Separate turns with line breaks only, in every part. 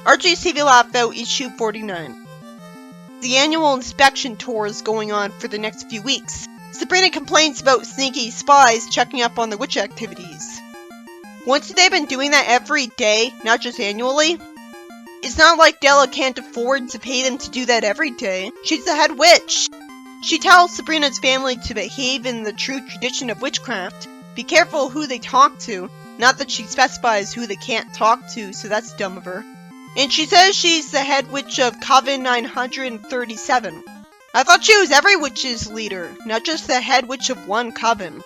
Archie's TV Laugh Out issue 49. The annual inspection tour is going on for the next few weeks. Sabrina complains about sneaky spies checking up on the witch activities. Once they've been doing that every day, not just annually? It's not like Della can't afford to pay them to do that every day. She's the head witch. She tells Sabrina's family to behave in the true tradition of witchcraft. Be careful who they talk to. Not that she specifies who they can't talk to, so that's dumb of her. And she says she's the head witch of Coven 937. I thought she was every witch's leader, not just the head witch of one coven.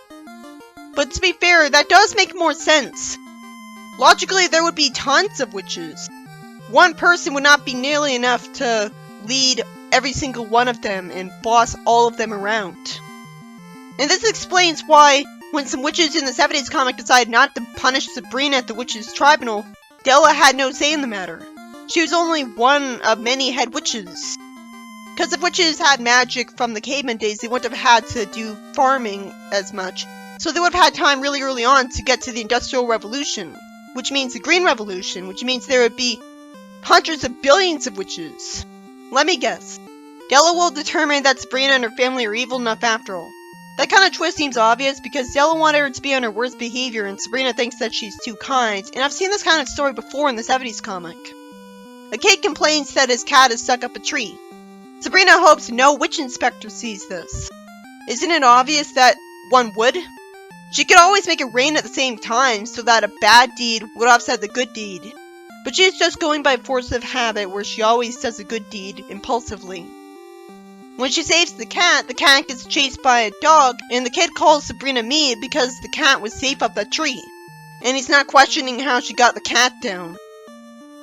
But to be fair, that does make more sense. Logically, there would be tons of witches. One person would not be nearly enough to lead every single one of them and boss all of them around. And this explains why, when some witches in the 70s comic decided not to punish Sabrina at the witches' tribunal, Della had no say in the matter. She was only one of many head witches. Because if witches had magic from the caveman days, they wouldn't have had to do farming as much. So they would have had time really early on to get to the Industrial Revolution, which means the Green Revolution, which means there would be hundreds of billions of witches. Let me guess. Della will determine that Sabrina and her family are evil enough after all. That kind of twist seems obvious because Della wanted her to be on her worst behavior and Sabrina thinks that she's too kind, and I've seen this kind of story before in the 70s comic. A kid complains that his cat is stuck up a tree. Sabrina hopes no witch inspector sees this. Isn't it obvious that one would? She could always make it rain at the same time so that a bad deed would offset the good deed. But she's just going by force of habit where she always does a good deed impulsively. When she saves the cat gets chased by a dog, and the kid calls Sabrina mean because the cat was safe up the tree. And he's not questioning how she got the cat down.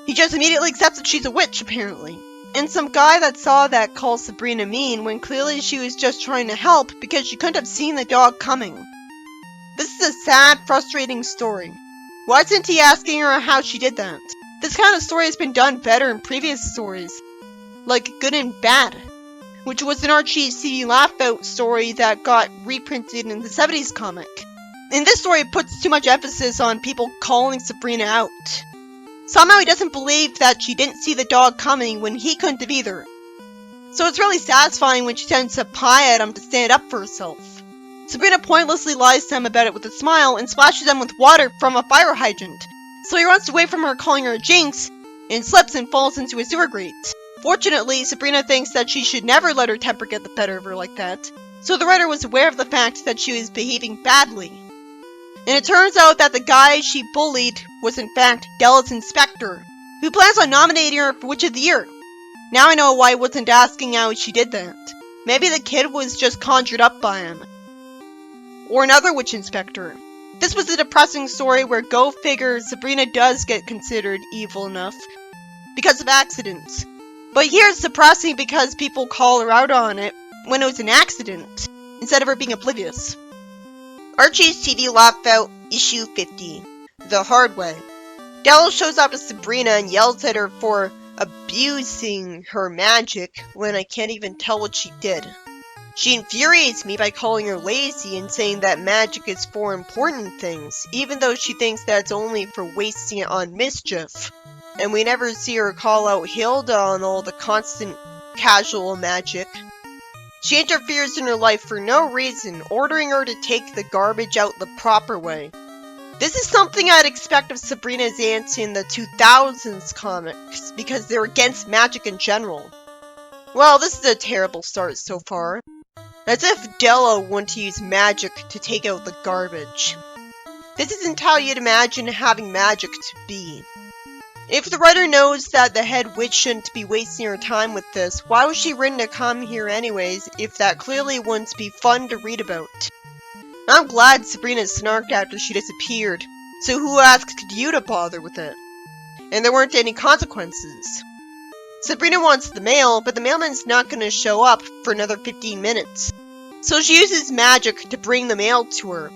He just immediately accepts that she's a witch, apparently. And some guy that saw that calls Sabrina mean when clearly she was just trying to help because she couldn't have seen the dog coming. This is a sad, frustrating story. Why isn't he asking her how she did that? This kind of story has been done better in previous stories, like Good and Bad, which was an Archie CD Laugh Out story that got reprinted in the 70s comic. In this story, it puts too much emphasis on people calling Sabrina out. Somehow he doesn't believe that she didn't see the dog coming when he couldn't have either. So it's really satisfying when she sends a pie at him to stand up for herself. Sabrina pointlessly lies to him about it with a smile and splashes him with water from a fire hydrant. So he runs away from her calling her a jinx, and slips and falls into a sewer grate. Fortunately, Sabrina thinks that she should never let her temper get the better of her like that, so the writer was aware of the fact that she was behaving badly. And it turns out that the guy she bullied was in fact Della's inspector, who plans on nominating her for Witch of the Year. Now I know why he wasn't asking how she did that. Maybe the kid was just conjured up by him. Or another witch inspector. This was a depressing story where, go figure, Sabrina does get considered evil enough because of accidents. But here it's depressing because people call her out on it when it was an accident, instead of her being oblivious. Archie's TV Laugh Out, issue 50. The Hard Way. Della shows up to Sabrina and yells at her for abusing her magic when I can't even tell what she did. She infuriates me by calling her lazy and saying that magic is for important things, even though she thinks that it's only for wasting it on mischief. And we never see her call out Hilda on all the constant casual magic. She interferes in her life for no reason, ordering her to take the garbage out the proper way. This is something I'd expect of Sabrina's aunts in the 2000s comics, because they're against magic in general. Well, this is a terrible start so far. As if Della wouldn't use magic to take out the garbage. This isn't how you'd imagine having magic to be. If the writer knows that the head witch shouldn't be wasting her time with this, why was she written to come here anyways if that clearly wouldn't be fun to read about? I'm glad Sabrina snarked after she disappeared, so who asked you to bother with it? And there weren't any consequences. Sabrina wants the mail, but the mailman's not going to show up for another 15 minutes. So she uses magic to bring the mail to her.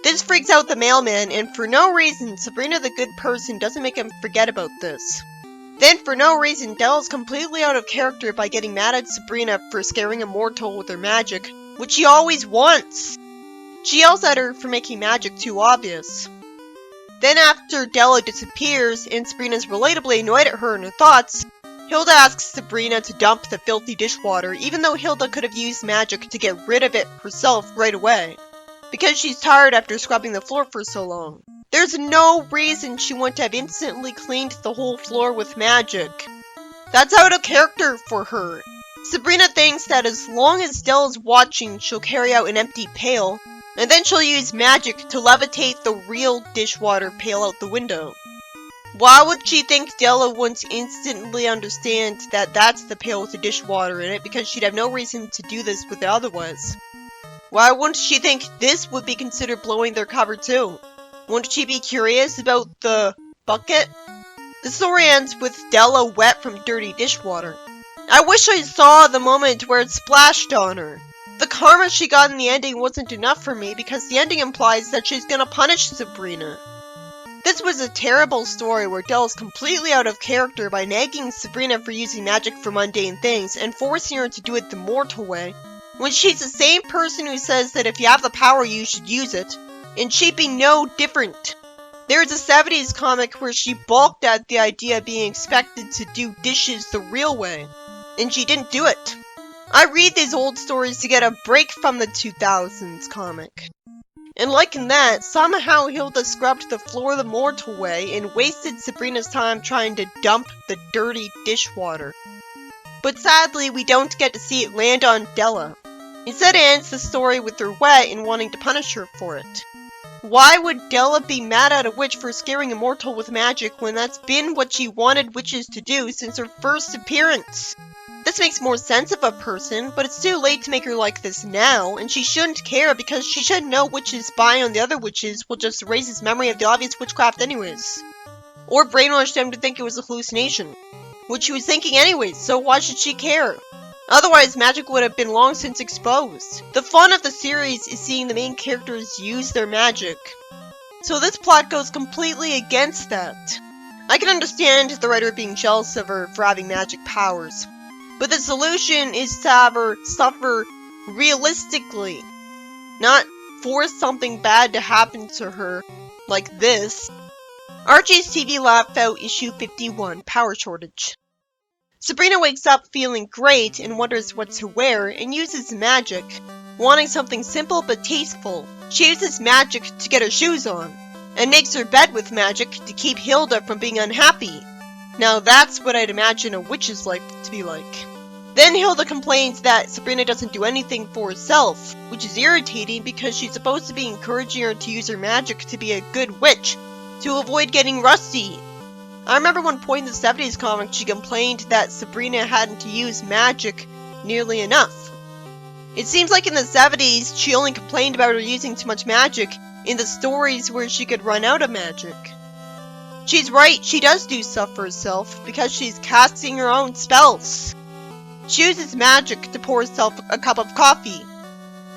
This freaks out the mailman, and for no reason, Sabrina the good person doesn't make him forget about this. Then for no reason, Della's completely out of character by getting mad at Sabrina for scaring a mortal with her magic, which she always wants. She yells at her for making magic too obvious. Then after Della disappears and Sabrina's relatably annoyed at her and her thoughts, Hilda asks Sabrina to dump the filthy dishwater, even though Hilda could have used magic to get rid of it herself right away, because she's tired after scrubbing the floor for so long. There's no reason she wouldn't have instantly cleaned the whole floor with magic. That's out of character for her. Sabrina thinks that as long as Della's watching, she'll carry out an empty pail, and then she'll use magic to levitate the real dishwater pail out the window. Why would she think Della wouldn't instantly understand that that's the pail with the dishwater in it, because she'd have no reason to do this with it otherwise? Why wouldn't she think this would be considered blowing their cover too? Wouldn't she be curious about the bucket? The story ends with Della wet from dirty dishwater. I wish I saw the moment where it splashed on her. The karma she got in the ending wasn't enough for me because the ending implies that she's gonna punish Sabrina. This was a terrible story where Della's completely out of character by nagging Sabrina for using magic for mundane things and forcing her to do it the mortal way, when she's the same person who says that if you have the power you should use it, and she'd be no different. There's a 70s comic where she balked at the idea of being expected to do dishes the real way, and she didn't do it. I read these old stories to get a break from the 2000s comic. And like in that, somehow Hilda scrubbed the floor the mortal way and wasted Sabrina's time trying to dump the dirty dishwater. But sadly, we don't get to see it land on Della. Instead, it ends the story with her wet and wanting to punish her for it. Why would Della be mad at a witch for scaring a mortal with magic when that's been what she wanted witches to do since her first appearance? This makes more sense of a person, but it's too late to make her like this now, and she shouldn't care because she should know witches spying on the other witches will just erase his memory of the obvious witchcraft anyways. Or brainwash them to think it was a hallucination, which she was thinking anyways, so why should she care? Otherwise, magic would have been long since exposed. The fun of the series is seeing the main characters use their magic. So this plot goes completely against that. I can understand the writer being jealous of her for having magic powers, but the solution is to have her suffer realistically, not force something bad to happen to her like this. Archie's TV Laugh Out issue 51, Power Shortage. Sabrina wakes up feeling great and wonders what to wear and uses magic, wanting something simple but tasteful. She uses magic to get her shoes on, and makes her bed with magic to keep Hilda from being unhappy. Now that's what I'd imagine a witch's life to be like. Then Hilda complains that Sabrina doesn't do anything for herself, which is irritating because she's supposed to be encouraging her to use her magic to be a good witch, to avoid getting rusty. I remember one point in the 70s comic she complained that Sabrina hadn't used magic nearly enough. It seems like in the 70s she only complained about her using too much magic in the stories where she could run out of magic. She's right, she does do stuff for herself because she's casting her own spells. She uses magic to pour herself a cup of coffee.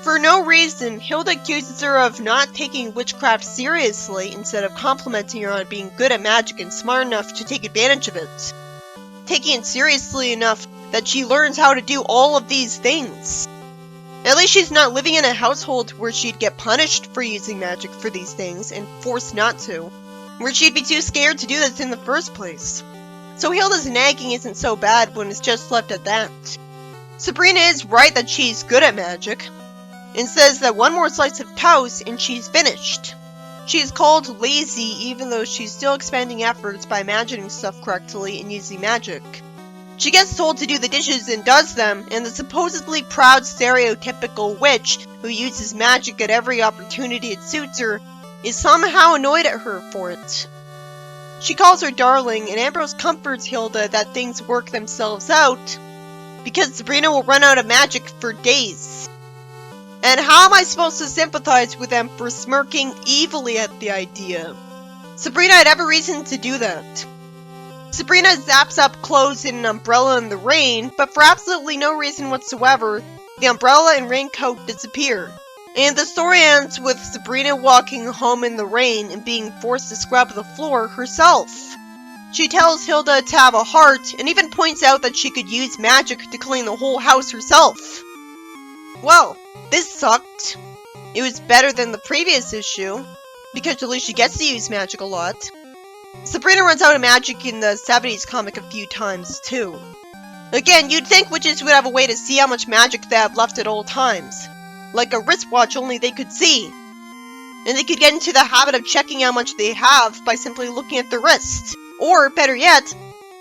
For no reason, Hilda accuses her of not taking witchcraft seriously instead of complimenting her on being good at magic and smart enough to take advantage of it. Taking it seriously enough that she learns how to do all of these things. At least she's not living in a household where she'd get punished for using magic for these things and forced not to, where she'd be too scared to do this in the first place. So Hilda's nagging isn't so bad when it's just left at that. Sabrina is right that she's good at magic, and says that one more slice of toast and she's finished. She's called lazy even though she's still expending efforts by imagining stuff correctly and using magic. She gets told to do the dishes and does them, and the supposedly proud stereotypical witch who uses magic at every opportunity it suits her is somehow annoyed at her for it. She calls her darling, and Ambrose comforts Hilda that things work themselves out because Sabrina will run out of magic for days. And how am I supposed to sympathize with them for smirking evilly at the idea? Sabrina had every reason to do that. Sabrina zaps up clothes in an umbrella in the rain, but for absolutely no reason whatsoever, the umbrella and raincoat disappear. And the story ends with Sabrina walking home in the rain and being forced to scrub the floor herself. She tells Hilda to have a heart, and even points out that she could use magic to clean the whole house herself. Well, this sucked. It was better than the previous issue. because at least she gets to use magic a lot. Sabrina runs out of magic in the 70s comic a few times, too. Again, you'd think witches would have a way to see how much magic they have left at all times. Like a wristwatch only they could see. And they could get into the habit of checking how much they have by simply looking at the wrist. Or, better yet,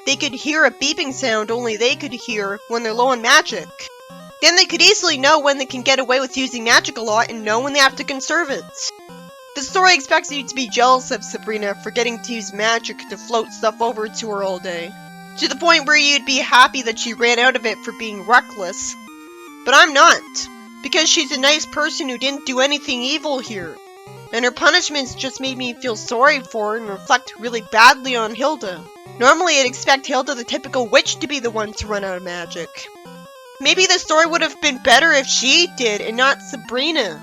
they could hear a beeping sound only they could hear when they're low on magic. Then they could easily know when they can get away with using magic a lot and know when they have to conserve it. The story expects you to be jealous of Sabrina for getting to use magic to float stuff over to her all day. To the point where you'd be happy that she ran out of it for being reckless. But I'm not, because she's a nice person who didn't do anything evil here. And her punishments just made me feel sorry for her and reflect really badly on Hilda. Normally I'd expect Hilda, the typical witch, to be the one to run out of magic. Maybe the story would have been better if she did and not Sabrina.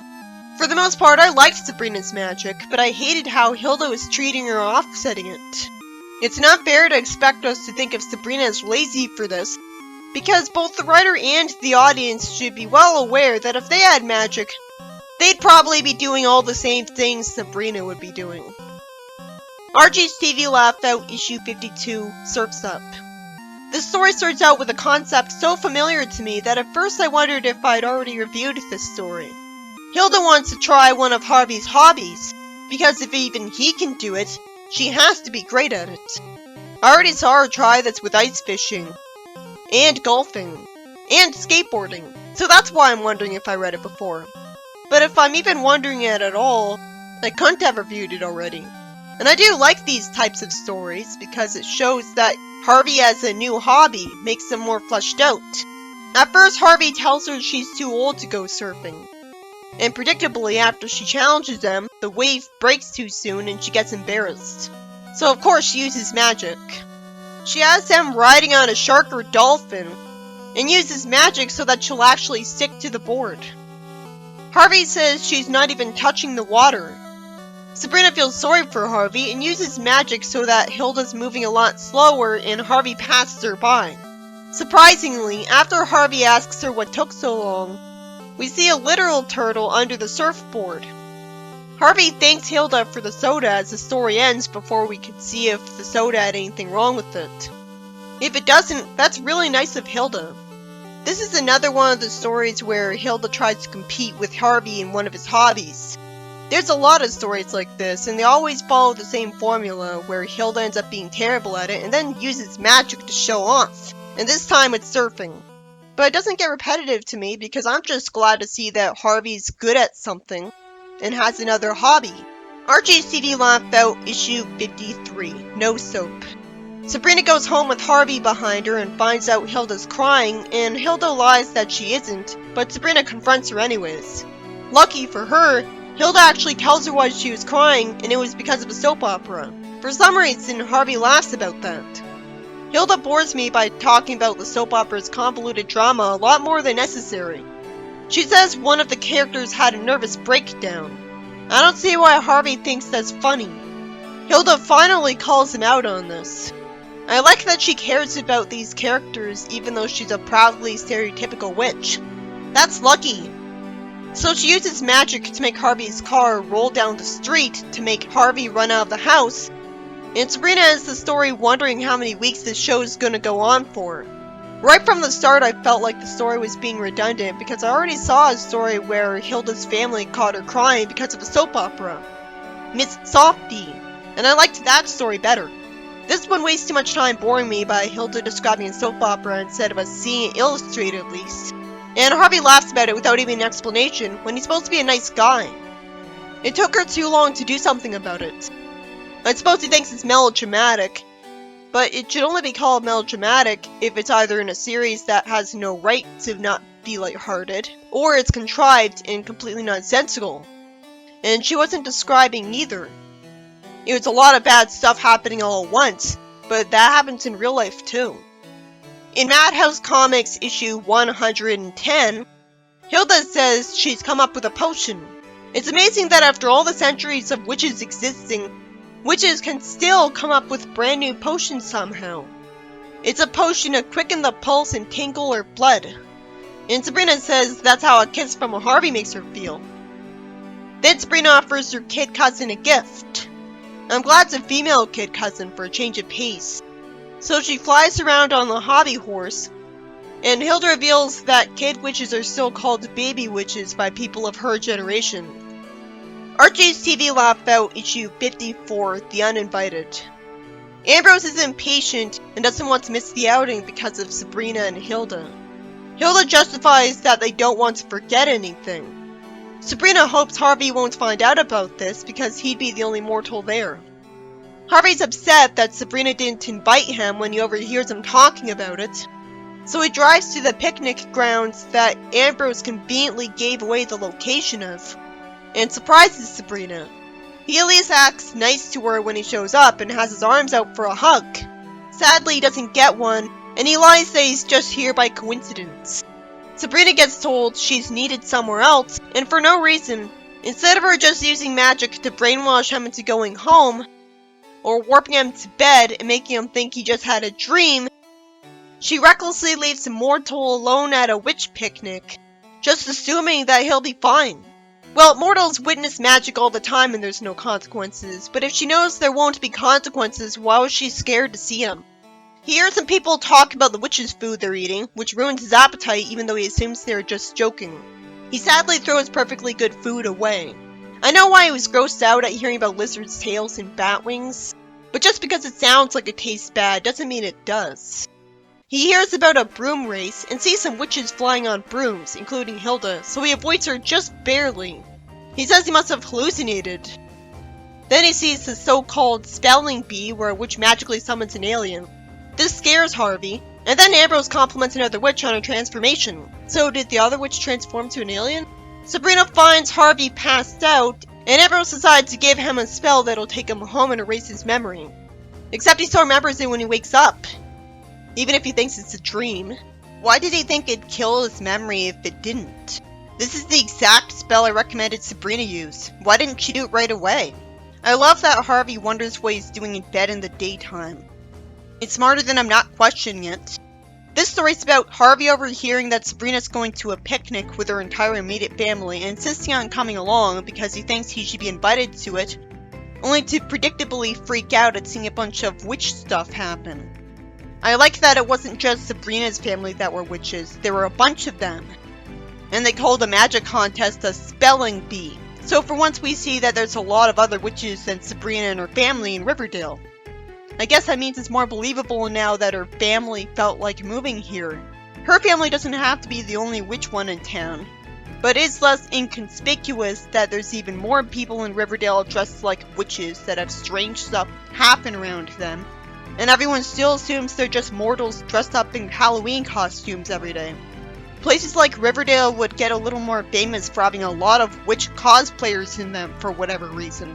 For the most part, I liked Sabrina's magic, but I hated how Hilda was treating her offsetting it. It's not fair to expect us to think of Sabrina as lazy for this, because both the writer and the audience should be well aware that if they had magic, they'd probably be doing all the same things Sabrina would be doing. Archie's TV Laugh Out issue 52, Surf's Up. The story starts out with a concept so familiar to me that at first I wondered if I'd already reviewed this story. Hilda wants to try one of Harvey's hobbies, because if even he can do it, she has to be great at it. I already saw her try this with ice fishing, and golfing, and skateboarding, so that's why I'm wondering if I read it before. But if I'm even wondering it at all, I couldn't have reviewed it already. And I do like these types of stories because it shows that Harvey as a new hobby makes them more fleshed out. At first, Harvey tells her she's too old to go surfing. And predictably, after she challenges them, the wave breaks too soon and she gets embarrassed. So of course she uses magic. She has them riding on a shark or dolphin, and uses magic so that she'll actually stick to the board. Harvey says she's not even touching the water. Sabrina feels sorry for Harvey and uses magic so that Hilda's moving a lot slower and Harvey passes her by. Surprisingly, after Harvey asks her what took so long, we see a literal turtle under the surfboard. Harvey thanks Hilda for the soda as the story ends before we could see if the soda had anything wrong with it. If it doesn't, that's really nice of Hilda. This is another one of the stories where Hilda tries to compete with Harvey in one of his hobbies. There's a lot of stories like this, and they always follow the same formula, where Hilda ends up being terrible at it and then uses magic to show off. And this time it's surfing. But it doesn't get repetitive to me because I'm just glad to see that Harvey's good at something and has another hobby. Archie's TV Laugh Out issue 53, No Soap. Sabrina goes home with Harvey behind her and finds out Hilda's crying, and Hilda lies that she isn't, but Sabrina confronts her anyways. Lucky for her, Hilda actually tells her why she was crying, and it was because of a soap opera. For some reason, Harvey laughs about that. Hilda bores me by talking about the soap opera's convoluted drama a lot more than necessary. She says one of the characters had a nervous breakdown. I don't see why Harvey thinks that's funny. Hilda finally calls him out on this. I like that she cares about these characters even though she's a proudly stereotypical witch. That's lucky. So she uses magic to make Harvey's car roll down the street to make Harvey run out of the house, and Sabrina ends the story wondering how many weeks this show is going to go on for. Right from the start I felt like the story was being redundant because I already saw a story where Hilda's family caught her crying because of a soap opera, Miss Softy, and I liked that story better. This one wastes too much time boring me by Hilda describing a soap opera instead of us seeing it illustrated at least. And Harvey laughs about it without even an explanation when he's supposed to be a nice guy. It took her too long to do something about it. I suppose he thinks it's melodramatic, but it should only be called melodramatic if it's either in a series that has no right to not be lighthearted, or it's contrived and completely nonsensical. And she wasn't describing either. It was a lot of bad stuff happening all at once, but that happens in real life too. In Madhouse Comics issue 110, Hilda says she's come up with a potion. It's amazing that after all the centuries of witches existing, witches can still come up with brand new potions somehow. It's a potion to quicken the pulse and tingle her blood. And Sabrina says that's how a kiss from a Harvey makes her feel. Then Sabrina offers her kid cousin a gift. I'm glad it's a female kid cousin for a change of pace. So she flies around on the hobby horse, and Hilda reveals that kid witches are still called baby witches by people of her generation. Archie's TV laugh out issue 54, The Uninvited. Ambrose is impatient and doesn't want to miss the outing because of Sabrina and Hilda. Hilda justifies that they don't want to forget anything. Sabrina hopes Harvey won't find out about this because he'd be the only mortal there. Harvey's upset that Sabrina didn't invite him when he overhears them talking about it, so he drives to the picnic grounds that Ambrose conveniently gave away the location of, and surprises Sabrina. He at least acts nice to her when he shows up and has his arms out for a hug. Sadly, he doesn't get one, and he lies that he's just here by coincidence. Sabrina gets told she's needed somewhere else, and for no reason, instead of her just using magic to brainwash him into going home, or warping him to bed and making him think he just had a dream, she recklessly leaves a mortal alone at a witch picnic, just assuming that he'll be fine. Well, mortals witness magic all the time and there's no consequences, but if she knows there won't be consequences, why was she scared to see him? He hears some people talk about the witch's food they're eating, which ruins his appetite even though he assumes they're just joking. He sadly throws perfectly good food away. I know why he was grossed out at hearing about lizards' tails and bat wings, but just because it sounds like it tastes bad doesn't mean it does. He hears about a broom race and sees some witches flying on brooms, including Hilda, so he avoids her just barely. He says he must have hallucinated. Then he sees the so-called spelling bee where a witch magically summons an alien. This scares Harvey, and then Ambrose compliments another witch on her transformation. So did the other witch transform to an alien? Sabrina finds Harvey passed out, and Ambrose decides to give him a spell that'll take him home and erase his memory. Except he still remembers it when he wakes up, even if he thinks it's a dream. Why did he think it'd kill his memory if it didn't? This is the exact spell I recommended Sabrina use. Why didn't she do it right away? I love that Harvey wonders what he's doing in bed in the daytime. It's smarter than I'm not questioning it. This story's about Harvey overhearing that Sabrina's going to a picnic with her entire immediate family and insisting on coming along because he thinks he should be invited to it, only to predictably freak out at seeing a bunch of witch stuff happen. I like that it wasn't just Sabrina's family that were witches, there were a bunch of them. And they called the magic contest a spelling bee. So for once we see that there's a lot of other witches than Sabrina and her family in Riverdale. I guess that means it's more believable now that her family felt like moving here. Her family doesn't have to be the only witch one in town. But it's less inconspicuous that there's even more people in Riverdale dressed like witches that have strange stuff happen around them. And everyone still assumes they're just mortals dressed up in Halloween costumes every day. Places like Riverdale would get a little more famous for having a lot of witch cosplayers in them for whatever reason.